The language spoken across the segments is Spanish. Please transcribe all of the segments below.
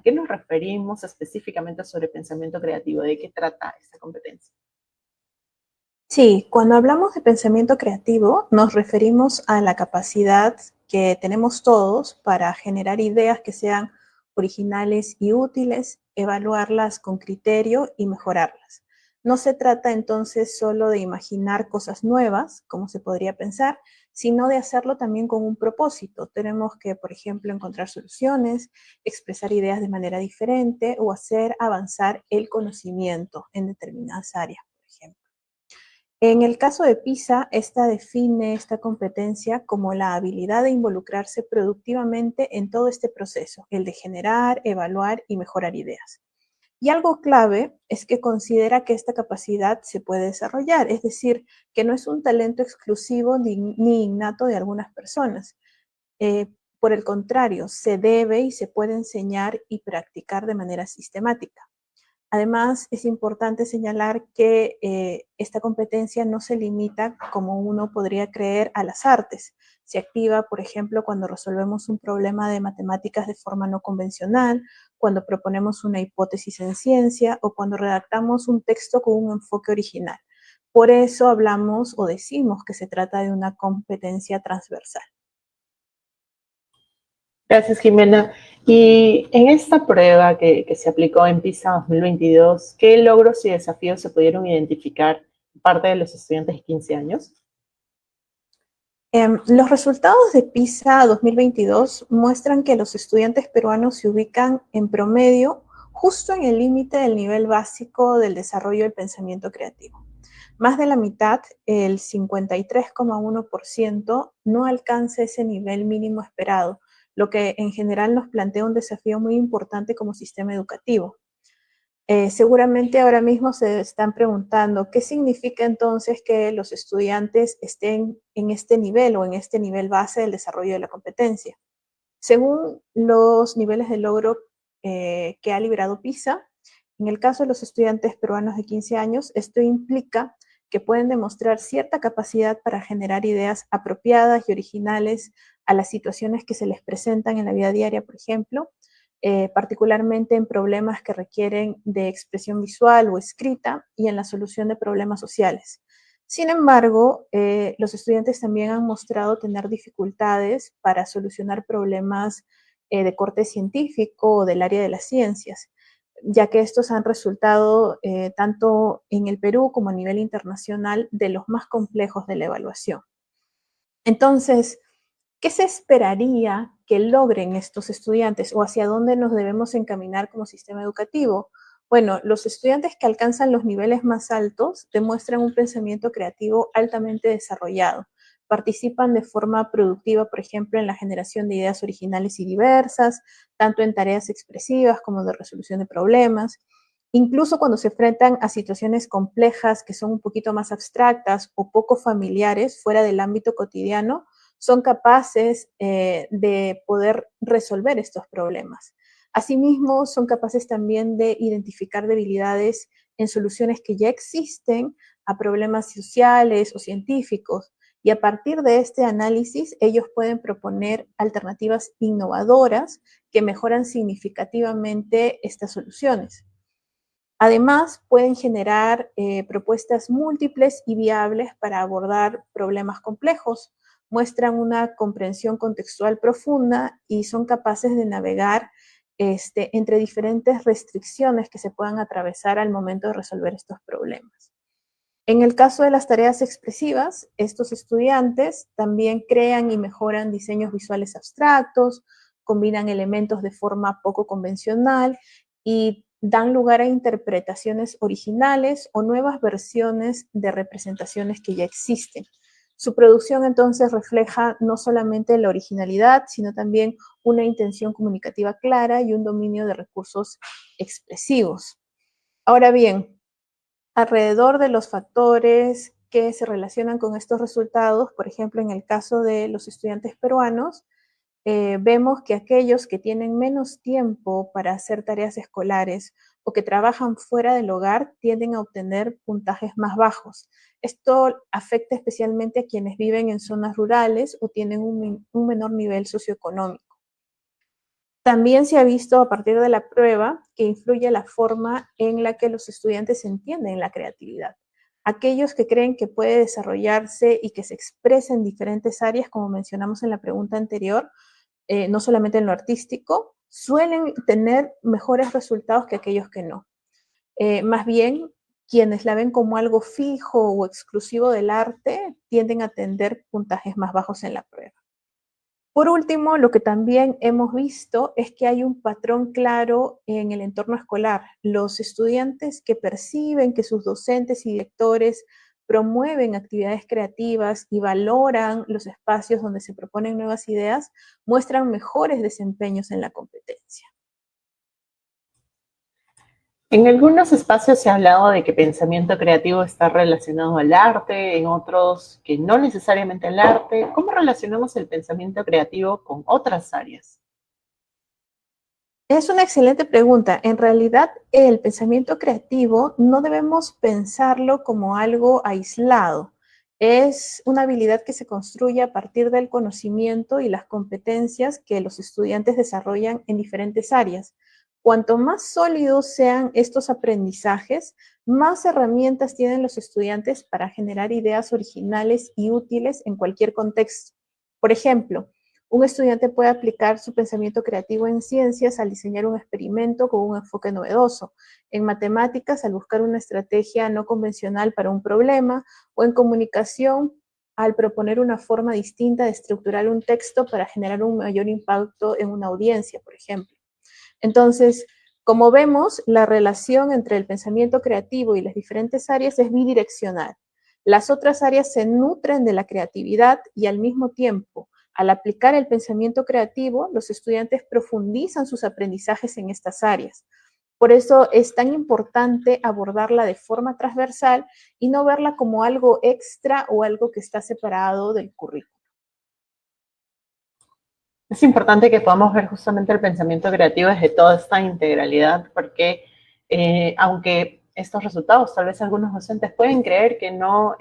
qué nos referimos específicamente sobre pensamiento creativo? ¿De qué trata esta competencia? Sí, cuando hablamos de pensamiento creativo, nos referimos a la capacidad que tenemos todos para generar ideas que sean originales y útiles, evaluarlas con criterio y mejorarlas. No se trata entonces solo de imaginar cosas nuevas, como se podría pensar, sino de hacerlo también con un propósito. Tenemos que, por ejemplo, encontrar soluciones, expresar ideas de manera diferente o hacer avanzar el conocimiento en determinadas áreas, por ejemplo. En el caso de PISA, esta define esta competencia como la habilidad de involucrarse productivamente en todo este proceso, el de generar, evaluar y mejorar ideas. Y algo clave es que considera que esta capacidad se puede desarrollar, es decir, que no es un talento exclusivo ni innato de algunas personas. Por el contrario, se debe y se puede enseñar y practicar de manera sistemática. Además, es importante señalar que esta competencia no se limita, como uno podría creer, a las artes. Se activa, por ejemplo, cuando resolvemos un problema de matemáticas de forma no convencional, cuando proponemos una hipótesis en ciencia o cuando redactamos un texto con un enfoque original. Por eso hablamos o decimos que se trata de una competencia transversal. Gracias, Jimena. Y en esta prueba que se aplicó en PISA 2022, ¿qué logros y desafíos se pudieron identificar parte de los estudiantes de 15 años? Los resultados de PISA 2022 muestran que los estudiantes peruanos se ubican en promedio justo en el límite del nivel básico del desarrollo del pensamiento creativo. Más de la mitad, el 53,1%, no alcanza ese nivel mínimo esperado, lo que en general nos plantea un desafío muy importante como sistema educativo. Seguramente ahora mismo se están preguntando qué significa entonces que los estudiantes estén en este nivel o en este nivel base del desarrollo de la competencia. Según los niveles de logro que ha liberado PISA, en el caso de los estudiantes peruanos de 15 años, esto implica que pueden demostrar cierta capacidad para generar ideas apropiadas y originales a las situaciones que se les presentan en la vida diaria, por ejemplo, particularmente en problemas que requieren de expresión visual o escrita y en la solución de problemas sociales. Sin embargo, los estudiantes también han mostrado tener dificultades para solucionar problemas de corte científico o del área de las ciencias, ya que estos han resultado tanto en el Perú como a nivel internacional de los más complejos de la evaluación. Entonces, ¿qué se esperaría que logren estos estudiantes o hacia dónde nos debemos encaminar como sistema educativo? Bueno, los estudiantes que alcanzan los niveles más altos demuestran un pensamiento creativo altamente desarrollado. Participan de forma productiva, por ejemplo, en la generación de ideas originales y diversas, tanto en tareas expresivas como de resolución de problemas. Incluso cuando se enfrentan a situaciones complejas que son un poquito más abstractas o poco familiares fuera del ámbito cotidiano, son capaces de poder resolver estos problemas. Asimismo, son capaces también de identificar debilidades en soluciones que ya existen a problemas sociales o científicos. Y a partir de este análisis, ellos pueden proponer alternativas innovadoras que mejoran significativamente estas soluciones. Además, pueden generar propuestas múltiples y viables para abordar problemas complejos, muestran una comprensión contextual profunda y son capaces de navegar entre diferentes restricciones que se puedan atravesar al momento de resolver estos problemas. En el caso de las tareas expresivas, estos estudiantes también crean y mejoran diseños visuales abstractos, combinan elementos de forma poco convencional y dan lugar a interpretaciones originales o nuevas versiones de representaciones que ya existen. Su producción entonces refleja no solamente la originalidad, sino también una intención comunicativa clara y un dominio de recursos expresivos. Ahora bien, alrededor de los factores que se relacionan con estos resultados, por ejemplo, en el caso de los estudiantes peruanos, vemos que aquellos que tienen menos tiempo para hacer tareas escolares o que trabajan fuera del hogar tienden a obtener puntajes más bajos. Esto afecta especialmente a quienes viven en zonas rurales o tienen un menor nivel socioeconómico. También se ha visto a partir de la prueba que influye la forma en la que los estudiantes entienden la creatividad. Aquellos que creen que puede desarrollarse y que se expresa en diferentes áreas, como mencionamos en la pregunta anterior, no solamente en lo artístico, suelen tener mejores resultados que aquellos que no. Más bien, quienes la ven como algo fijo o exclusivo del arte tienden a tener puntajes más bajos en la prueba. Por último, lo que también hemos visto es que hay un patrón claro en el entorno escolar. Los estudiantes que perciben que sus docentes y directores promueven actividades creativas y valoran los espacios donde se proponen nuevas ideas, muestran mejores desempeños en la competencia. En algunos espacios se ha hablado de que pensamiento creativo está relacionado al arte, en otros que no necesariamente al arte. ¿Cómo relacionamos el pensamiento creativo con otras áreas? Es una excelente pregunta. En realidad, el pensamiento creativo no debemos pensarlo como algo aislado. Es una habilidad que se construye a partir del conocimiento y las competencias que los estudiantes desarrollan en diferentes áreas. Cuanto más sólidos sean estos aprendizajes, más herramientas tienen los estudiantes para generar ideas originales y útiles en cualquier contexto. Por ejemplo, un estudiante puede aplicar su pensamiento creativo en ciencias al diseñar un experimento con un enfoque novedoso, en matemáticas al buscar una estrategia no convencional para un problema, o en comunicación al proponer una forma distinta de estructurar un texto para generar un mayor impacto en una audiencia, por ejemplo. Entonces, como vemos, la relación entre el pensamiento creativo y las diferentes áreas es bidireccional. Las otras áreas se nutren de la creatividad y al mismo tiempo, al aplicar el pensamiento creativo, los estudiantes profundizan sus aprendizajes en estas áreas. Por eso es tan importante abordarla de forma transversal y no verla como algo extra o algo que está separado del currículo. Es importante que podamos ver justamente el pensamiento creativo desde toda esta integralidad, porque aunque estos resultados tal vez algunos docentes pueden creer que no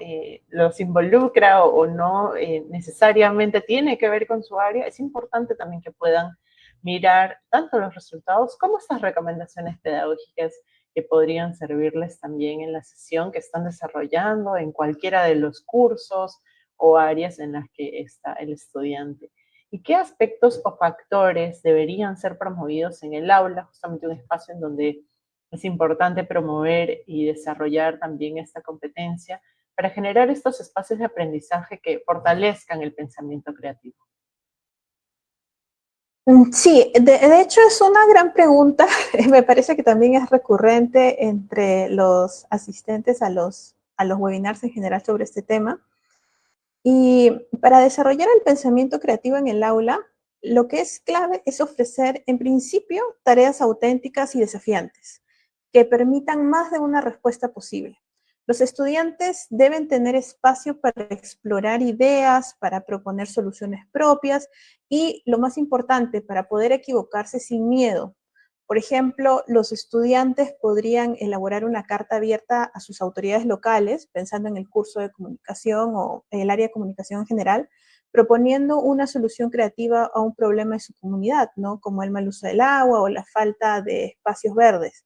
los involucra o no necesariamente tiene que ver con su área, es importante también que puedan mirar tanto los resultados como estas recomendaciones pedagógicas que podrían servirles también en la sesión que están desarrollando en cualquiera de los cursos o áreas en las que está el estudiante. ¿Y qué aspectos o factores deberían ser promovidos en el aula? Justamente un espacio en donde es importante promover y desarrollar también esta competencia para generar estos espacios de aprendizaje que fortalezcan el pensamiento creativo. Sí, de hecho es una gran pregunta. Me parece que también es recurrente entre los asistentes a los webinars en general sobre este tema. Y para desarrollar el pensamiento creativo en el aula, lo que es clave es ofrecer, en principio, tareas auténticas y desafiantes que permitan más de una respuesta posible. Los estudiantes deben tener espacio para explorar ideas, para proponer soluciones propias y, lo más importante, para poder equivocarse sin miedo. Por ejemplo, los estudiantes podrían elaborar una carta abierta a sus autoridades locales, pensando en el curso de comunicación o el área de comunicación en general, proponiendo una solución creativa a un problema de su comunidad, ¿no? Como el mal uso del agua o la falta de espacios verdes.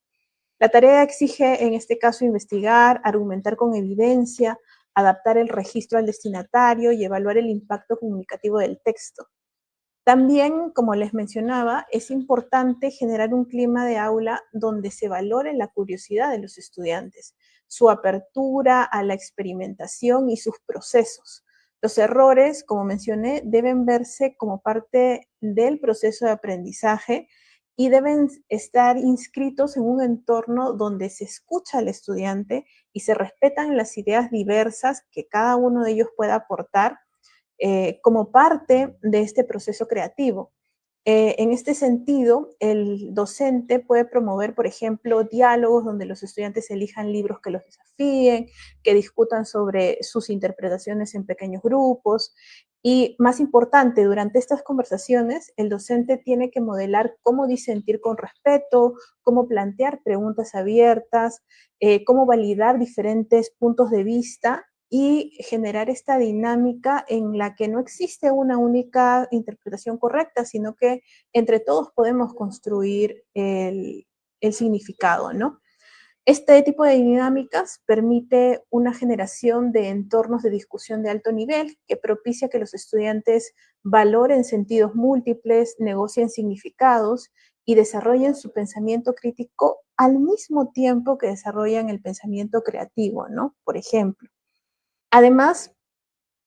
La tarea exige, en este caso, investigar, argumentar con evidencia, adaptar el registro al destinatario y evaluar el impacto comunicativo del texto. También, como les mencionaba, es importante generar un clima de aula donde se valore la curiosidad de los estudiantes, su apertura a la experimentación y sus procesos. Los errores, como mencioné, deben verse como parte del proceso de aprendizaje y deben estar inscritos en un entorno donde se escucha al estudiante y se respetan las ideas diversas que cada uno de ellos pueda aportar como parte de este proceso creativo. En este sentido, el docente puede promover, por ejemplo, diálogos donde los estudiantes elijan libros que los desafíen, que discutan sobre sus interpretaciones en pequeños grupos. Y más importante, durante estas conversaciones, el docente tiene que modelar cómo disentir con respeto, cómo plantear preguntas abiertas, cómo validar diferentes puntos de vista y generar esta dinámica en la que no existe una única interpretación correcta, sino que entre todos podemos construir el significado, ¿no? Este tipo de dinámicas permite una generación de entornos de discusión de alto nivel que propicia que los estudiantes valoren sentidos múltiples, negocien significados y desarrollen su pensamiento crítico al mismo tiempo que desarrollan el pensamiento creativo, ¿no? Por ejemplo. Además,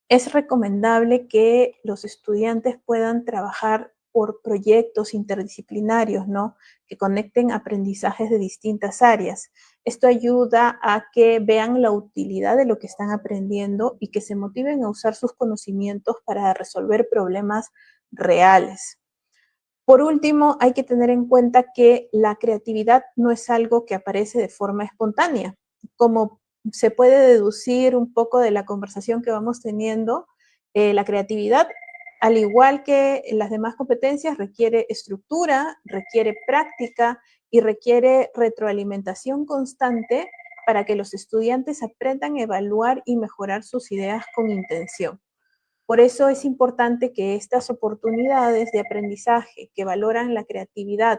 es recomendable que los estudiantes puedan trabajar por proyectos interdisciplinarios, ¿no? Que conecten aprendizajes de distintas áreas. Esto ayuda a que vean la utilidad de lo que están aprendiendo y que se motiven a usar sus conocimientos para resolver problemas reales. Por último, hay que tener en cuenta que la creatividad no es algo que aparece de forma espontánea. Como se puede deducir un poco de la conversación que vamos teniendo, la creatividad, al igual que las demás competencias, requiere estructura, requiere práctica y requiere retroalimentación constante para que los estudiantes aprendan a evaluar y mejorar sus ideas con intención. Por eso es importante que estas oportunidades de aprendizaje que valoran la creatividad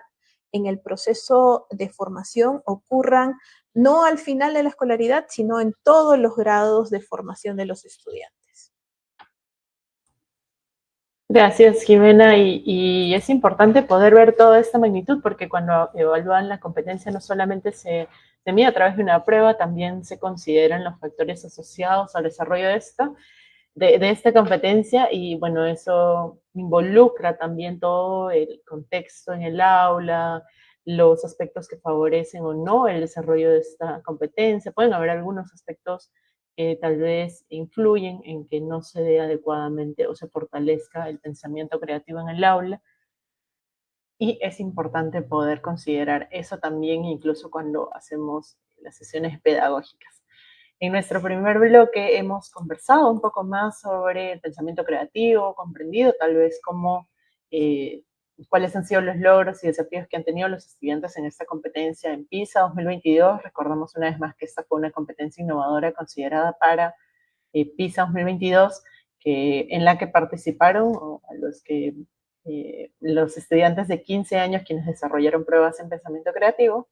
en el proceso de formación ocurran no al final de la escolaridad, sino en todos los grados de formación de los estudiantes. Gracias, Jimena. Y es importante poder ver toda esta magnitud porque cuando evalúan la competencia no solamente se mide a través de una prueba, también se consideran los factores asociados al desarrollo de esta competencia y bueno, eso involucra también todo el contexto en el aula, los aspectos que favorecen o no el desarrollo de esta competencia. Pueden haber algunos aspectos que tal vez influyen en que no se dé adecuadamente o se fortalezca el pensamiento creativo en el aula. Y es importante poder considerar eso también incluso cuando hacemos las sesiones pedagógicas. En nuestro primer bloque hemos conversado un poco más sobre el pensamiento creativo, comprendido tal vez cómo, cuáles han sido los logros y desafíos que han tenido los estudiantes en esta competencia en PISA 2022. Recordamos una vez más que esta fue una competencia innovadora considerada para PISA 2022, en la que participaron a los estudiantes de 15 años quienes desarrollaron pruebas en pensamiento creativo.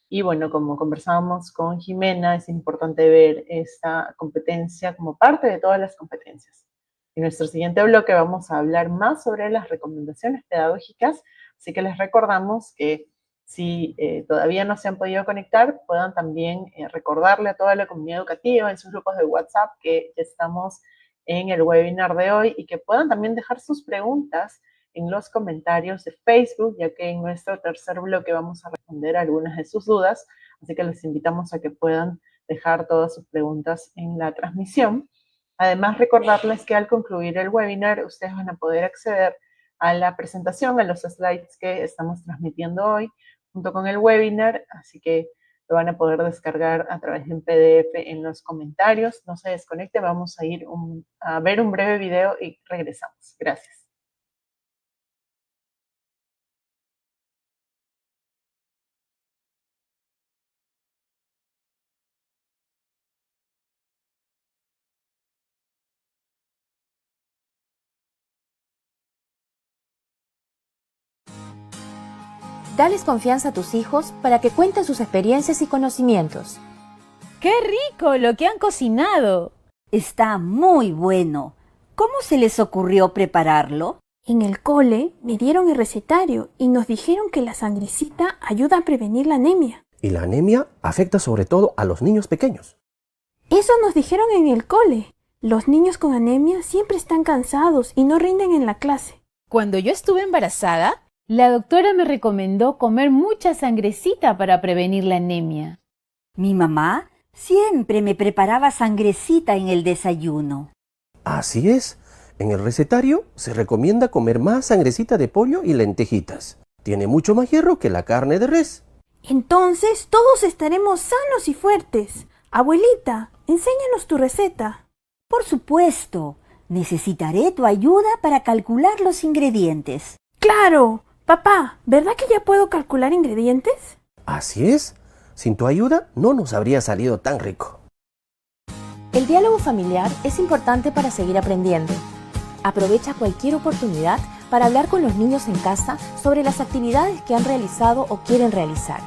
Y bueno, como conversábamos con Jimena, es importante ver esta competencia como parte de todas las competencias. En nuestro siguiente bloque vamos a hablar más sobre las recomendaciones pedagógicas, así que les recordamos que si todavía no se han podido conectar, puedan también recordarle a toda la comunidad educativa en sus grupos de WhatsApp que estamos en el webinar de hoy y que puedan también dejar sus preguntas en los comentarios de Facebook, ya que en nuestro tercer bloque vamos a responder algunas de sus dudas, así que les invitamos a que puedan dejar todas sus preguntas en la transmisión. Además, recordarles que al concluir el webinar, ustedes van a poder acceder a la presentación, a los slides que estamos transmitiendo hoy, junto con el webinar, así que lo van a poder descargar a través de un PDF en los comentarios. No se desconecte, vamos a ir a ver un breve video y regresamos. Gracias. Dales confianza a tus hijos para que cuenten sus experiencias y conocimientos. ¡Qué rico lo que han cocinado! Está muy bueno. ¿Cómo se les ocurrió prepararlo? En el cole me dieron el recetario y nos dijeron que la sangrecita ayuda a prevenir la anemia. Y la anemia afecta sobre todo a los niños pequeños. Eso nos dijeron en el cole. Los niños con anemia siempre están cansados y no rinden en la clase. Cuando yo estuve embarazada, la doctora me recomendó comer mucha sangrecita para prevenir la anemia. Mi mamá siempre me preparaba sangrecita en el desayuno. Así es. En el recetario se recomienda comer más sangrecita de pollo y lentejitas. Tiene mucho más hierro que la carne de res. Entonces todos estaremos sanos y fuertes. Abuelita, enséñanos tu receta. Por supuesto. Necesitaré tu ayuda para calcular los ingredientes. ¡Claro! Papá, ¿verdad que ya puedo calcular ingredientes? Así es. Sin tu ayuda no nos habría salido tan rico. El diálogo familiar es importante para seguir aprendiendo. Aprovecha cualquier oportunidad para hablar con los niños en casa sobre las actividades que han realizado o quieren realizar.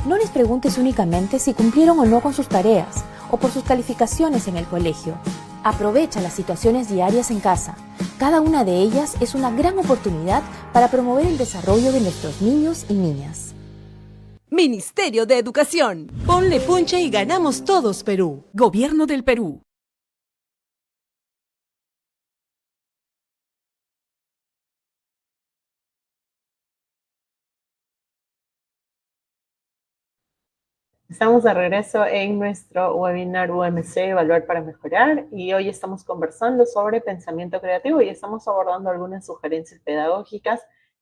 No les preguntes únicamente si cumplieron o no con sus tareas o por sus calificaciones en el colegio. Aprovecha las situaciones diarias en casa. Cada una de ellas es una gran oportunidad para promover el desarrollo de nuestros niños y niñas. Ministerio de Educación. Ponle punche y ganamos todos Perú. Gobierno del Perú. Estamos de regreso en nuestro webinar UMC Evaluar para Mejorar y hoy estamos conversando sobre pensamiento creativo y estamos abordando algunas sugerencias pedagógicas.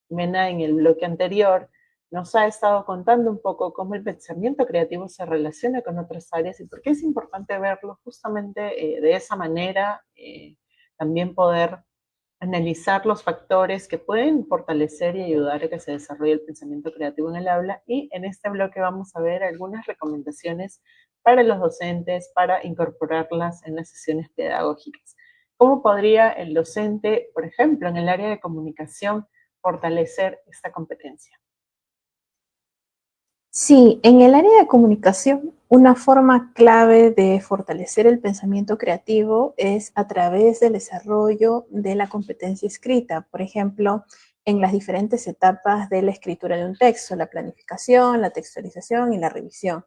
Jimena en el bloque anterior nos ha estado contando un poco cómo el pensamiento creativo se relaciona con otras áreas y por qué es importante verlo justamente de esa manera, también poder analizar los factores que pueden fortalecer y ayudar a que se desarrolle el pensamiento creativo en el aula. Y en este bloque vamos a ver algunas recomendaciones para los docentes para incorporarlas en las sesiones pedagógicas. ¿Cómo podría el docente, por ejemplo, en el área de comunicación, fortalecer esta competencia? Sí, en el área de comunicación, una forma clave de fortalecer el pensamiento creativo es a través del desarrollo de la competencia escrita. Por ejemplo, en las diferentes etapas de la escritura de un texto, la planificación, la textualización y la revisión.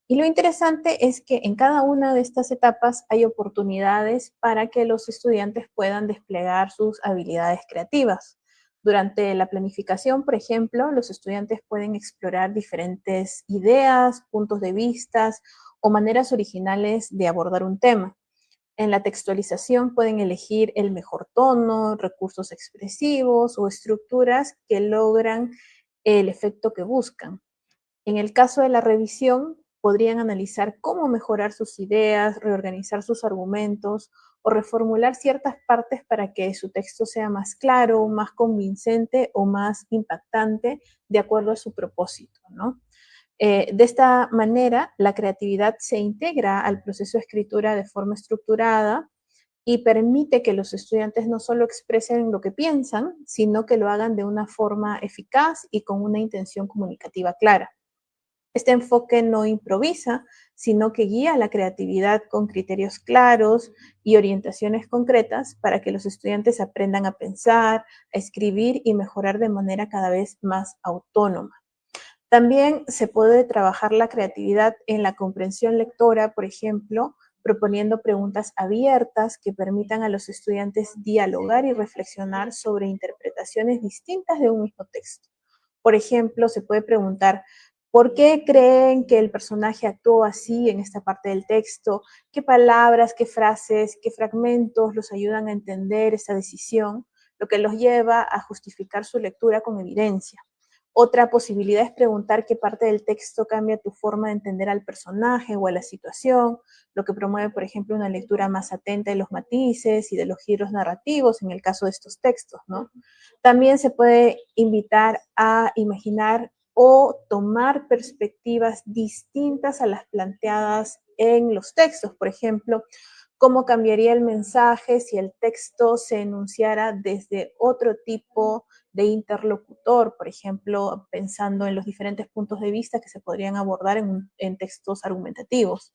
Y lo interesante es que en cada una de estas etapas hay oportunidades para que los estudiantes puedan desplegar sus habilidades creativas. Durante la planificación, por ejemplo, los estudiantes pueden explorar diferentes ideas, puntos de vista o maneras originales de abordar un tema. En la textualización pueden elegir el mejor tono, recursos expresivos o estructuras que logran el efecto que buscan. En el caso de la revisión, podrían analizar cómo mejorar sus ideas, reorganizar sus argumentos o reformular ciertas partes para que su texto sea más claro, más convincente o más impactante de acuerdo a su propósito, ¿no? De esta manera, la creatividad se integra al proceso de escritura de forma estructurada y permite que los estudiantes no solo expresen lo que piensan, sino que lo hagan de una forma eficaz y con una intención comunicativa clara. Este enfoque no improvisa, sino que guía la creatividad con criterios claros y orientaciones concretas para que los estudiantes aprendan a pensar, a escribir y mejorar de manera cada vez más autónoma. También se puede trabajar la creatividad en la comprensión lectora, por ejemplo, proponiendo preguntas abiertas que permitan a los estudiantes dialogar y reflexionar sobre interpretaciones distintas de un mismo texto. Por ejemplo, se puede preguntar, ¿por qué creen que el personaje actuó así en esta parte del texto? ¿Qué palabras, qué frases, qué fragmentos los ayudan a entender esa decisión? Lo que los lleva a justificar su lectura con evidencia. Otra posibilidad es preguntar qué parte del texto cambia tu forma de entender al personaje o a la situación, lo que promueve, por ejemplo, una lectura más atenta de los matices y de los giros narrativos en el caso de estos textos, ¿no? También se puede invitar a imaginar o tomar perspectivas distintas a las planteadas en los textos. Por ejemplo, cómo cambiaría el mensaje si el texto se enunciara desde otro tipo de interlocutor, por ejemplo, pensando en los diferentes puntos de vista que se podrían abordar en textos argumentativos.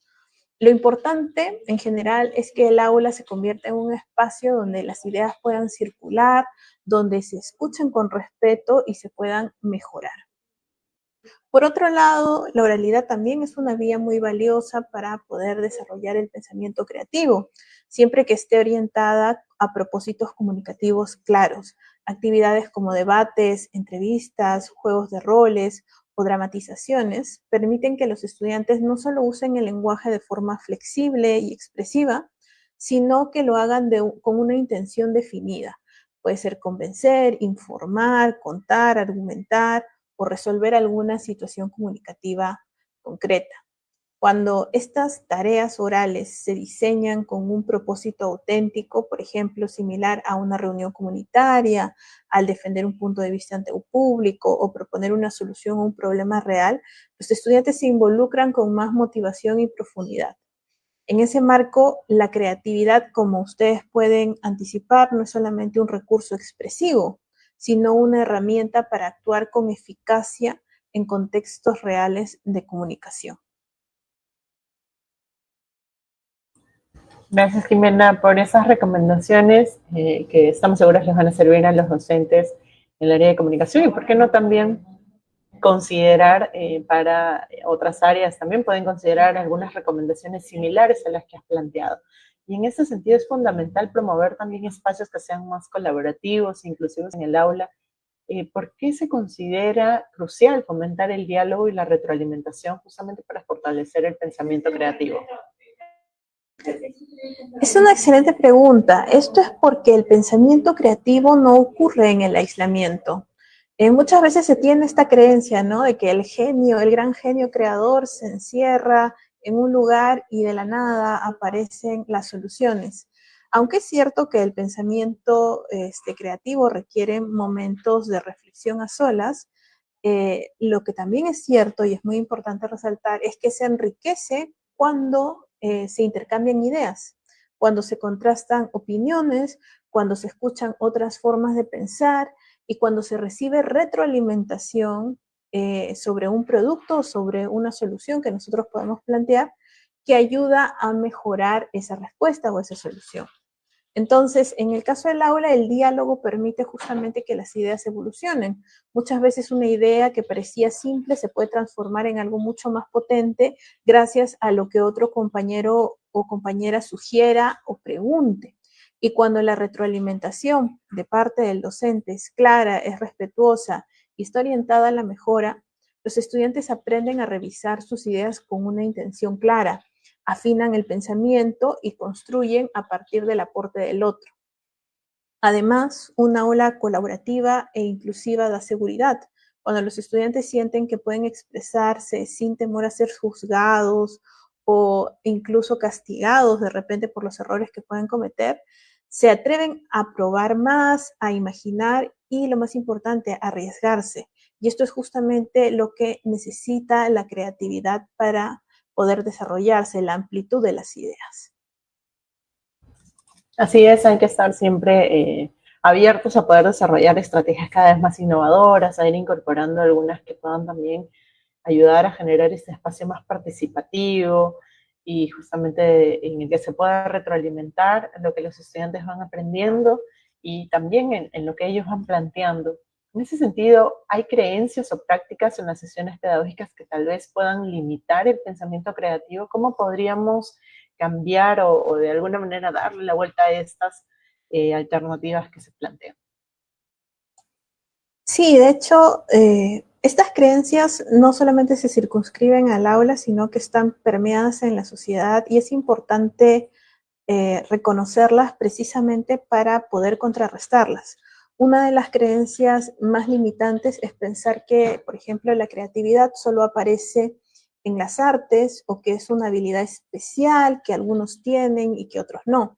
Lo importante, en general, es que el aula se convierta en un espacio donde las ideas puedan circular, donde se escuchen con respeto y se puedan mejorar. Por otro lado, la oralidad también es una vía muy valiosa para poder desarrollar el pensamiento creativo, siempre que esté orientada a propósitos comunicativos claros. Actividades como debates, entrevistas, juegos de roles o dramatizaciones permiten que los estudiantes no solo usen el lenguaje de forma flexible y expresiva, sino que lo hagan con una intención definida. Puede ser convencer, informar, contar, argumentar o resolver alguna situación comunicativa concreta. Cuando estas tareas orales se diseñan con un propósito auténtico, por ejemplo, similar a una reunión comunitaria, al defender un punto de vista ante un público o proponer una solución a un problema real, los estudiantes se involucran con más motivación y profundidad. En ese marco, la creatividad, como ustedes pueden anticipar, no es solamente un recurso expresivo, sino una herramienta para actuar con eficacia en contextos reales de comunicación. Gracias, Jimena, por esas recomendaciones que estamos seguros les van a servir a los docentes en el área de comunicación y, ¿por qué no también considerar para otras áreas? También pueden considerar algunas recomendaciones similares a las que has planteado. Y en ese sentido es fundamental promover también espacios que sean más colaborativos, inclusivos en el aula. ¿Por qué se considera crucial fomentar el diálogo y la retroalimentación justamente para fortalecer el pensamiento creativo? Es una excelente pregunta. Esto es porque el pensamiento creativo no ocurre en el aislamiento. Muchas veces se tiene esta creencia, ¿no? De que el genio, el gran genio creador se encierra en un lugar y de la nada aparecen las soluciones. Aunque es cierto que el pensamiento creativo requiere momentos de reflexión a solas, lo que también es cierto y es muy importante resaltar es que se enriquece cuando se intercambian ideas, cuando se contrastan opiniones, cuando se escuchan otras formas de pensar y cuando se recibe retroalimentación sobre un producto o sobre una solución que nosotros podemos plantear que ayuda a mejorar esa respuesta o esa solución. Entonces, en el caso del aula, el diálogo permite justamente que las ideas evolucionen. Muchas veces una idea que parecía simple se puede transformar en algo mucho más potente gracias a lo que otro compañero o compañera sugiera o pregunte. Y cuando la retroalimentación de parte del docente es clara, es respetuosa y está orientada a la mejora, los estudiantes aprenden a revisar sus ideas con una intención clara, afinan el pensamiento y construyen a partir del aporte del otro. Además, una aula colaborativa e inclusiva da seguridad. Cuando los estudiantes sienten que pueden expresarse sin temor a ser juzgados o incluso castigados de repente por los errores que pueden cometer, se atreven a probar más, a imaginar y, lo más importante, a arriesgarse. Y esto es justamente lo que necesita la creatividad para poder desarrollarse, la amplitud de las ideas. Así es, hay que estar siempre abiertos a poder desarrollar estrategias cada vez más innovadoras, a ir incorporando algunas que puedan también ayudar a generar este espacio más participativo y justamente en el que se pueda retroalimentar lo que los estudiantes van aprendiendo y también en lo que ellos van planteando. En ese sentido, ¿hay creencias o prácticas en las sesiones pedagógicas que tal vez puedan limitar el pensamiento creativo? ¿Cómo podríamos cambiar o de alguna manera darle la vuelta a estas alternativas que se plantean? Sí, de hecho, estas creencias no solamente se circunscriben al aula, sino que están permeadas en la sociedad y es importante reconocerlas precisamente para poder contrarrestarlas. Una de las creencias más limitantes es pensar que, por ejemplo, la creatividad solo aparece en las artes o que es una habilidad especial que algunos tienen y que otros no.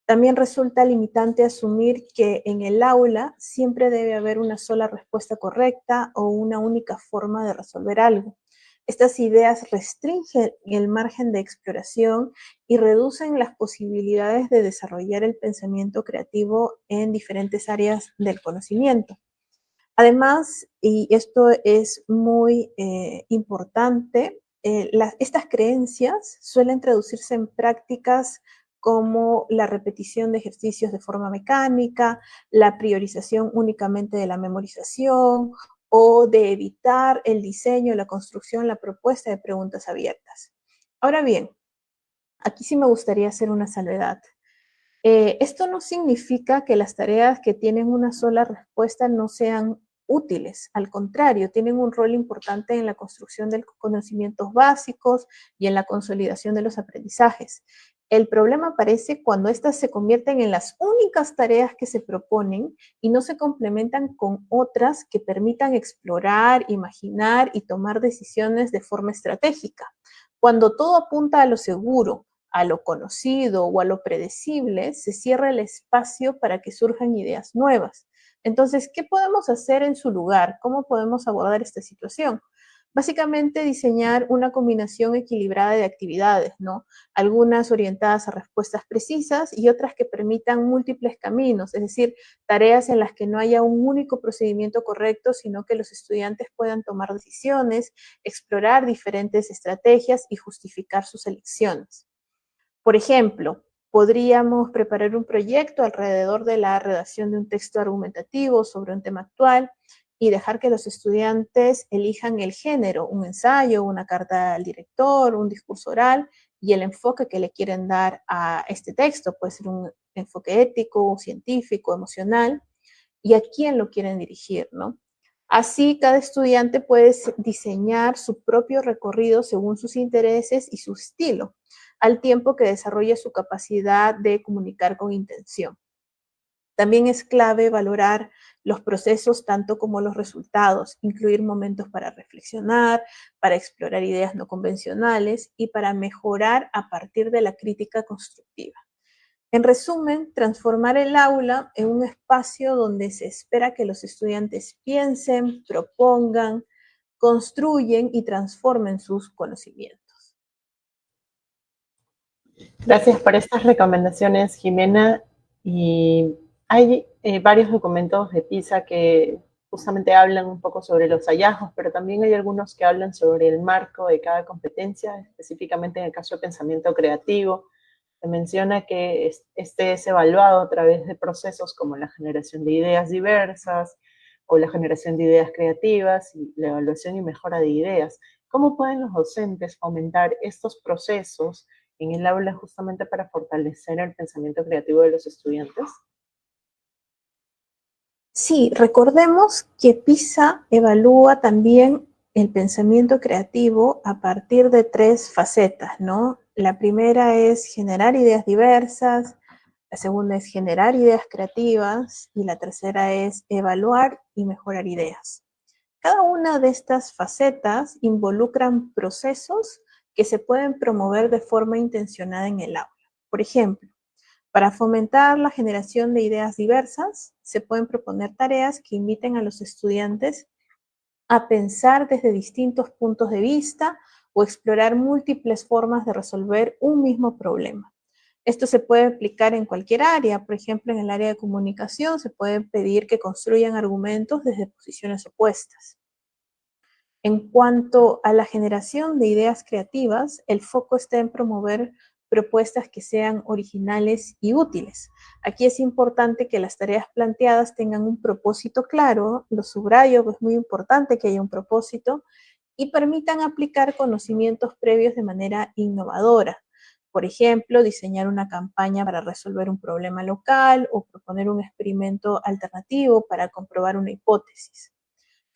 También resulta limitante asumir que en el aula siempre debe haber una sola respuesta correcta o una única forma de resolver algo. Estas ideas restringen el margen de exploración y reducen las posibilidades de desarrollar el pensamiento creativo en diferentes áreas del conocimiento. Además, y esto es muy importante, estas creencias suelen traducirse en prácticas como la repetición de ejercicios de forma mecánica, la priorización únicamente de la memorización o de evitar el diseño, la construcción, la propuesta de preguntas abiertas. Ahora bien, aquí sí me gustaría hacer una salvedad. Esto no significa que las tareas que tienen una sola respuesta no sean útiles. Al contrario, tienen un rol importante en la construcción de conocimientos básicos y en la consolidación de los aprendizajes. El problema aparece cuando estas se convierten en las únicas tareas que se proponen y no se complementan con otras que permitan explorar, imaginar y tomar decisiones de forma estratégica. Cuando todo apunta a lo seguro, a lo conocido o a lo predecible, se cierra el espacio para que surjan ideas nuevas. Entonces, ¿qué podemos hacer en su lugar? ¿Cómo podemos abordar esta situación? Básicamente diseñar una combinación equilibrada de actividades, ¿no? Algunas orientadas a respuestas precisas y otras que permitan múltiples caminos, es decir, tareas en las que no haya un único procedimiento correcto, sino que los estudiantes puedan tomar decisiones, explorar diferentes estrategias y justificar sus elecciones. Por ejemplo, podríamos preparar un proyecto alrededor de la redacción de un texto argumentativo sobre un tema actual y dejar que los estudiantes elijan el género, un ensayo, una carta al director, un discurso oral y el enfoque que le quieren dar a este texto. Puede ser un enfoque ético, científico, emocional, y a quién lo quieren dirigir, ¿no? Así, cada estudiante puede diseñar su propio recorrido según sus intereses y su estilo, al tiempo que desarrolla su capacidad de comunicar con intención. También es clave valorar los procesos tanto como los resultados, incluir momentos para reflexionar, para explorar ideas no convencionales y para mejorar a partir de la crítica constructiva. En resumen, transformar el aula en un espacio donde se espera que los estudiantes piensen, propongan, construyen y transformen sus conocimientos. Gracias por estas recomendaciones, Jimena. Y hay varios documentos de PISA que justamente hablan un poco sobre los hallazgos, pero también hay algunos que hablan sobre el marco de cada competencia, específicamente en el caso de pensamiento creativo. Se menciona que este es evaluado a través de procesos como la generación de ideas diversas o la generación de ideas creativas y la evaluación y mejora de ideas. ¿Cómo pueden los docentes fomentar estos procesos en el aula justamente para fortalecer el pensamiento creativo de los estudiantes? Sí, recordemos que PISA evalúa también el pensamiento creativo a partir de 3 facetas, ¿no? La primera es generar ideas diversas, la segunda es generar ideas creativas y la tercera es evaluar y mejorar ideas. Cada una de estas facetas involucran procesos que se pueden promover de forma intencionada en el aula. Por ejemplo, para fomentar la generación de ideas diversas, se pueden proponer tareas que inviten a los estudiantes a pensar desde distintos puntos de vista o explorar múltiples formas de resolver un mismo problema. Esto se puede aplicar en cualquier área, por ejemplo, en el área de comunicación se puede pedir que construyan argumentos desde posiciones opuestas. En cuanto a la generación de ideas creativas, el foco está en promover propuestas que sean originales y útiles. Aquí es importante que las tareas planteadas tengan un propósito claro, lo subrayo, es muy importante que haya un propósito, y permitan aplicar conocimientos previos de manera innovadora. Por ejemplo, diseñar una campaña para resolver un problema local o proponer un experimento alternativo para comprobar una hipótesis.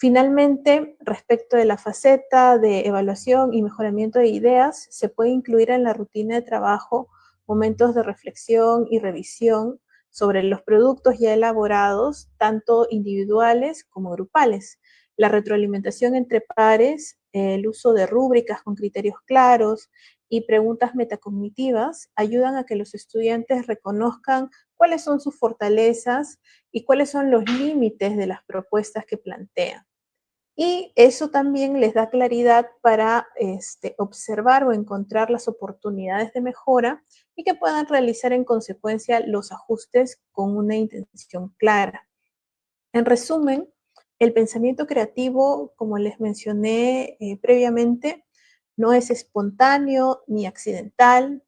Finalmente, respecto de la faceta de evaluación y mejoramiento de ideas, se puede incluir en la rutina de trabajo momentos de reflexión y revisión sobre los productos ya elaborados, tanto individuales como grupales. La retroalimentación entre pares, el uso de rúbricas con criterios claros y preguntas metacognitivas ayudan a que los estudiantes reconozcan cuáles son sus fortalezas y cuáles son los límites de las propuestas que plantean. Y eso también les da claridad para observar o encontrar las oportunidades de mejora y que puedan realizar en consecuencia los ajustes con una intención clara. En resumen, el pensamiento creativo, como les mencioné previamente, no es espontáneo ni accidental.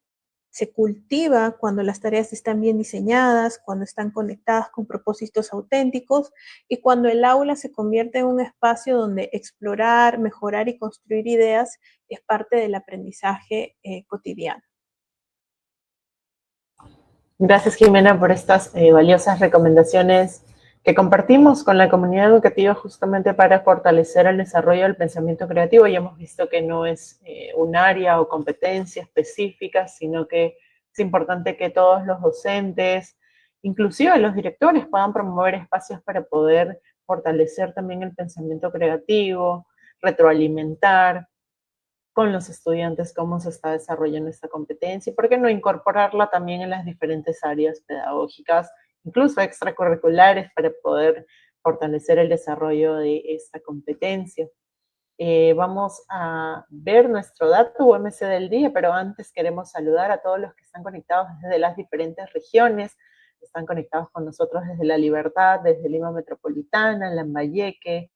Se cultiva cuando las tareas están bien diseñadas, cuando están conectadas con propósitos auténticos y cuando el aula se convierte en un espacio donde explorar, mejorar y construir ideas es parte del aprendizaje cotidiano. Gracias, Jimena, por estas valiosas recomendaciones que compartimos con la comunidad educativa justamente para fortalecer el desarrollo del pensamiento creativo. Ya hemos visto que no es un área o competencia específica, sino que es importante que todos los docentes, inclusive los directores, puedan promover espacios para poder fortalecer también el pensamiento creativo, retroalimentar con los estudiantes cómo se está desarrollando esta competencia y por qué no incorporarla también en las diferentes áreas pedagógicas, incluso extracurriculares, para poder fortalecer el desarrollo de esta competencia. Vamos a ver nuestro dato UMC del día, pero antes queremos saludar a todos los que están conectados desde las diferentes regiones, están conectados con nosotros desde La Libertad, desde Lima Metropolitana, Lambayeque,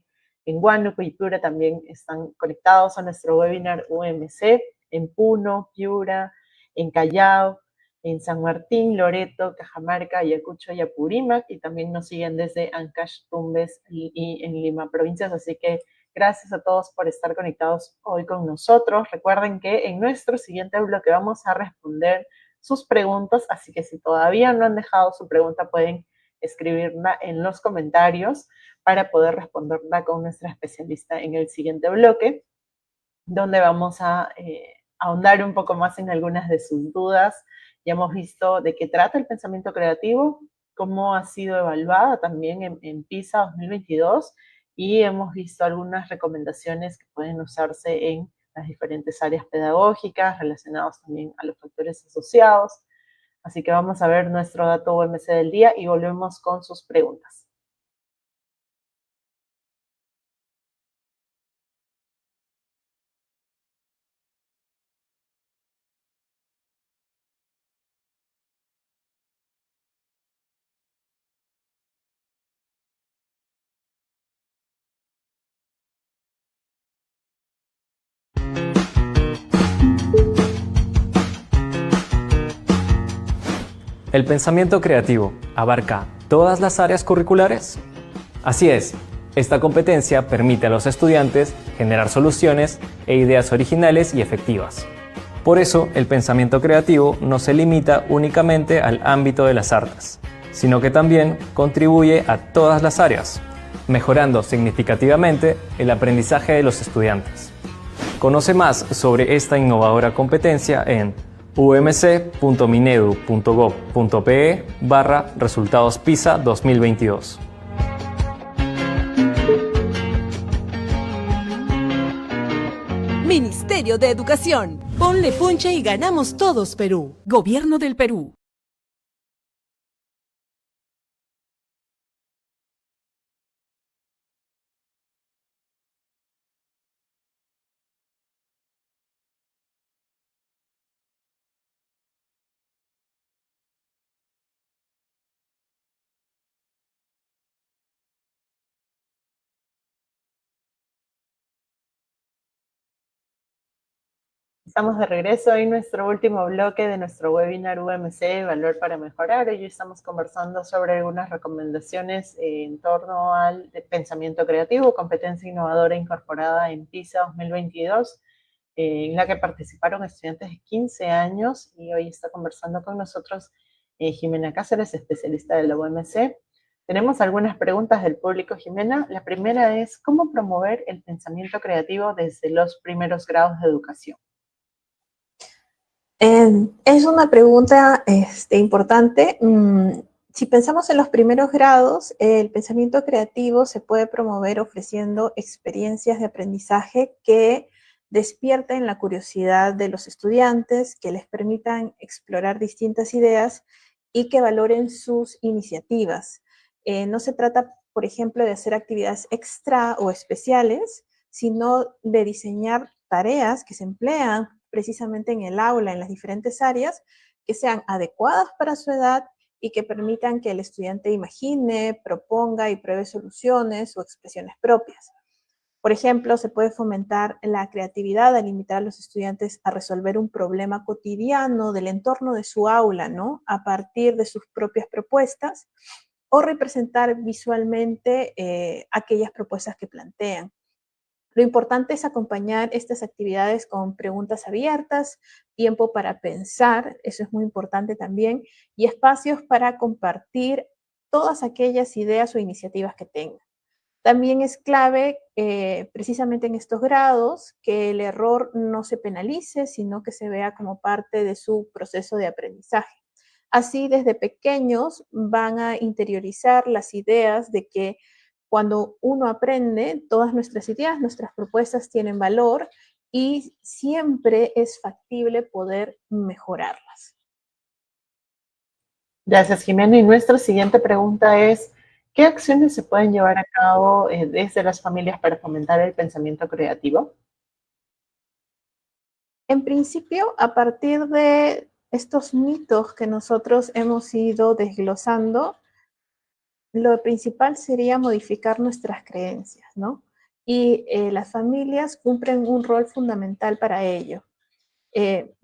en Huánuco y Piura también están conectados a nuestro webinar UMC, en Puno, Piura, en Callao, en San Martín, Loreto, Cajamarca, Ayacucho y Apurímac, y también nos siguen desde Ancash, Tumbes y en Lima, provincias, así que gracias a todos por estar conectados hoy con nosotros. Recuerden que en nuestro siguiente bloque vamos a responder sus preguntas, así que si todavía no han dejado su pregunta, pueden escribirla en los comentarios para poder responderla con nuestra especialista en el siguiente bloque, donde vamos a ahondar un poco más en algunas de sus dudas. Ya hemos visto de qué trata el pensamiento creativo, cómo ha sido evaluada también en PISA 2022, y hemos visto algunas recomendaciones que pueden usarse en las diferentes áreas pedagógicas relacionados también a los factores asociados. Así que vamos a ver nuestro dato UMC del día y volvemos con sus preguntas. ¿El pensamiento creativo abarca todas las áreas curriculares? Así es, esta competencia permite a los estudiantes generar soluciones e ideas originales y efectivas. Por eso, el pensamiento creativo no se limita únicamente al ámbito de las artes, sino que también contribuye a todas las áreas, mejorando significativamente el aprendizaje de los estudiantes. Conoce más sobre esta innovadora competencia en umc.minedu.gov.pe/resultados PISA 2022. Ministerio de Educación. Ponle punche y ganamos todos Perú. Gobierno del Perú. Estamos de regreso en nuestro último bloque de nuestro webinar UMC, Valor para Mejorar. Hoy estamos conversando sobre algunas recomendaciones en torno al pensamiento creativo, competencia innovadora incorporada en PISA 2022, en la que participaron estudiantes de 15 años, y hoy está conversando con nosotros Jimena Cáceres, especialista de la UMC. Tenemos algunas preguntas del público, Jimena. La primera es, ¿cómo promover el pensamiento creativo desde los primeros grados de educación? Es una pregunta importante. Si pensamos en los primeros grados, el pensamiento creativo se puede promover ofreciendo experiencias de aprendizaje que despierten la curiosidad de los estudiantes, que les permitan explorar distintas ideas y que valoren sus iniciativas. No se trata, por ejemplo, de hacer actividades extra o especiales, sino de diseñar tareas que se emplean precisamente en el aula, en las diferentes áreas, que sean adecuadas para su edad y que permitan que el estudiante imagine, proponga y pruebe soluciones o expresiones propias. Por ejemplo, se puede fomentar la creatividad al invitar a los estudiantes a resolver un problema cotidiano del entorno de su aula, ¿no? A partir de sus propias propuestas, o representar visualmente aquellas propuestas que plantean. Lo importante es acompañar estas actividades con preguntas abiertas, tiempo para pensar, eso es muy importante también, y espacios para compartir todas aquellas ideas o iniciativas que tengan. También es clave, precisamente en estos grados, que el error no se penalice, sino que se vea como parte de su proceso de aprendizaje. Así, desde pequeños van a interiorizar las ideas de que cuando uno aprende, todas nuestras ideas, nuestras propuestas tienen valor y siempre es factible poder mejorarlas. Gracias, Jimena. Y nuestra siguiente pregunta es, ¿Qué acciones se pueden llevar a cabo desde las familias para fomentar el pensamiento creativo? En principio, a partir de estos mitos que nosotros hemos ido desglosando, lo principal sería modificar nuestras creencias, ¿no? Y las familias cumplen un rol fundamental para ello.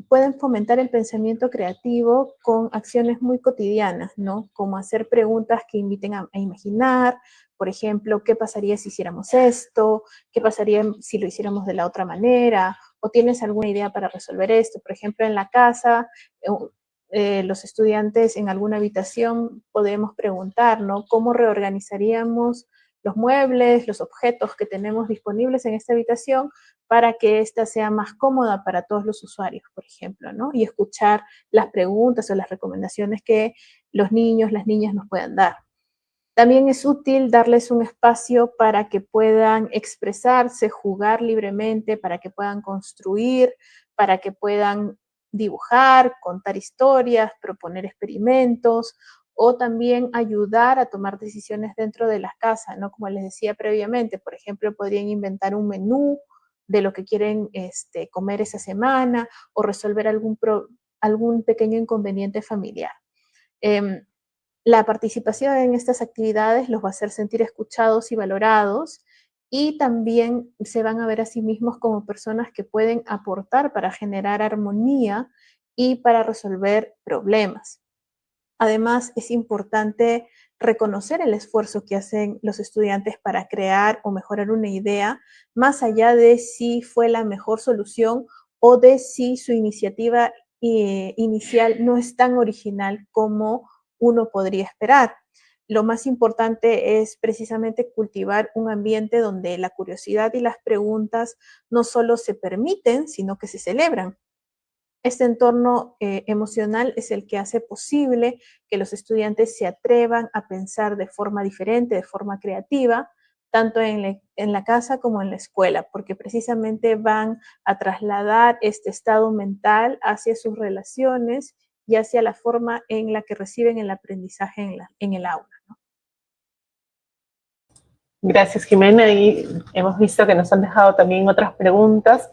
Pueden fomentar el pensamiento creativo con acciones muy cotidianas, ¿no? Como hacer preguntas que inviten a imaginar, por ejemplo, ¿qué pasaría si hiciéramos esto? ¿Qué pasaría si lo hiciéramos de la otra manera? ¿O tienes alguna idea para resolver esto? Por ejemplo, en la casa, los estudiantes en alguna habitación podemos preguntar, ¿no? ¿Cómo reorganizaríamos los muebles, los objetos que tenemos disponibles en esta habitación para que ésta sea más cómoda para todos los usuarios, por ejemplo, ¿no? Y escuchar las preguntas o las recomendaciones que los niños, las niñas nos puedan dar. También es útil darles un espacio para que puedan expresarse, jugar libremente, para que puedan construir, para que puedan dibujar, contar historias, proponer experimentos o también ayudar a tomar decisiones dentro de la casa, ¿no? Como les decía previamente, por ejemplo, podrían inventar un menú de lo que quieren comer esa semana o resolver algún pequeño inconveniente familiar. La participación en estas actividades los va a hacer sentir escuchados y valorados y también se van a ver a sí mismos como personas que pueden aportar para generar armonía y para resolver problemas. Además, es importante reconocer el esfuerzo que hacen los estudiantes para crear o mejorar una idea, más allá de si fue la mejor solución o de si su iniciativa inicial no es tan original como uno podría esperar. Lo más importante es precisamente cultivar un ambiente donde la curiosidad y las preguntas no solo se permiten, sino que se celebran. Este entorno emocional es el que hace posible que los estudiantes se atrevan a pensar de forma diferente, de forma creativa, tanto en la casa como en la escuela, porque precisamente van a trasladar este estado mental hacia sus relaciones y hacia la forma en la que reciben el aprendizaje en el aula, ¿no? Gracias, Jimena. Y hemos visto que nos han dejado también otras preguntas.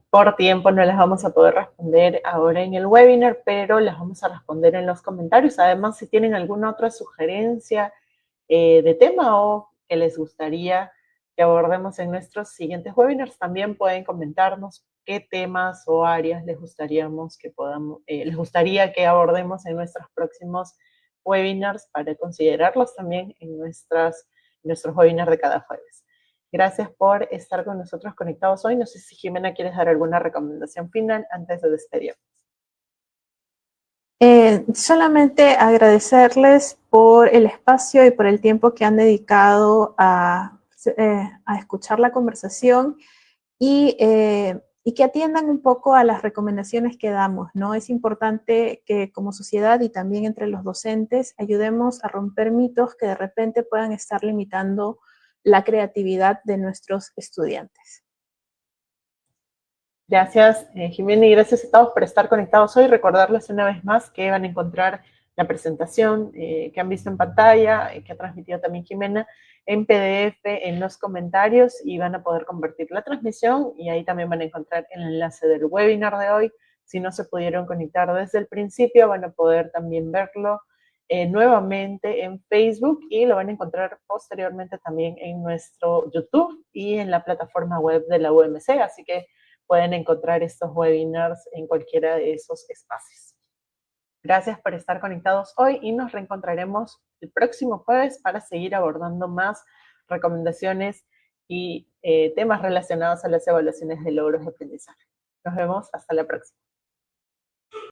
Por tiempo no las vamos a poder responder ahora en el webinar, pero las vamos a responder en los comentarios. Además, si tienen alguna otra sugerencia de tema o que les gustaría que abordemos en nuestros siguientes webinars, también pueden comentarnos qué temas o áreas les gustaría que abordemos en nuestros próximos webinars para considerarlos también en nuestros webinars de cada jueves. Gracias por estar con nosotros conectados hoy. No sé si Jimena quieres dar alguna recomendación final antes de despedirnos. Solamente agradecerles por el espacio y por el tiempo que han dedicado a escuchar la conversación y que atiendan un poco a las recomendaciones que damos, ¿no? Es importante que como sociedad y también entre los docentes ayudemos a romper mitos que de repente puedan estar limitando la creatividad de nuestros estudiantes. Gracias, Jimena, y gracias a todos por estar conectados hoy. Recordarles una vez más que van a encontrar la presentación que han visto en pantalla, que ha transmitido también Jimena, en PDF en los comentarios y van a poder convertir la transmisión y ahí también van a encontrar el enlace del webinar de hoy. Si no se pudieron conectar desde el principio, van a poder también verlo nuevamente en Facebook y lo van a encontrar posteriormente también en nuestro YouTube y en la plataforma web de la UMC, así que pueden encontrar estos webinars en cualquiera de esos espacios. Gracias por estar conectados hoy y nos reencontraremos el próximo jueves para seguir abordando más recomendaciones y temas relacionados a las evaluaciones de logros de aprendizaje. Nos vemos hasta la próxima.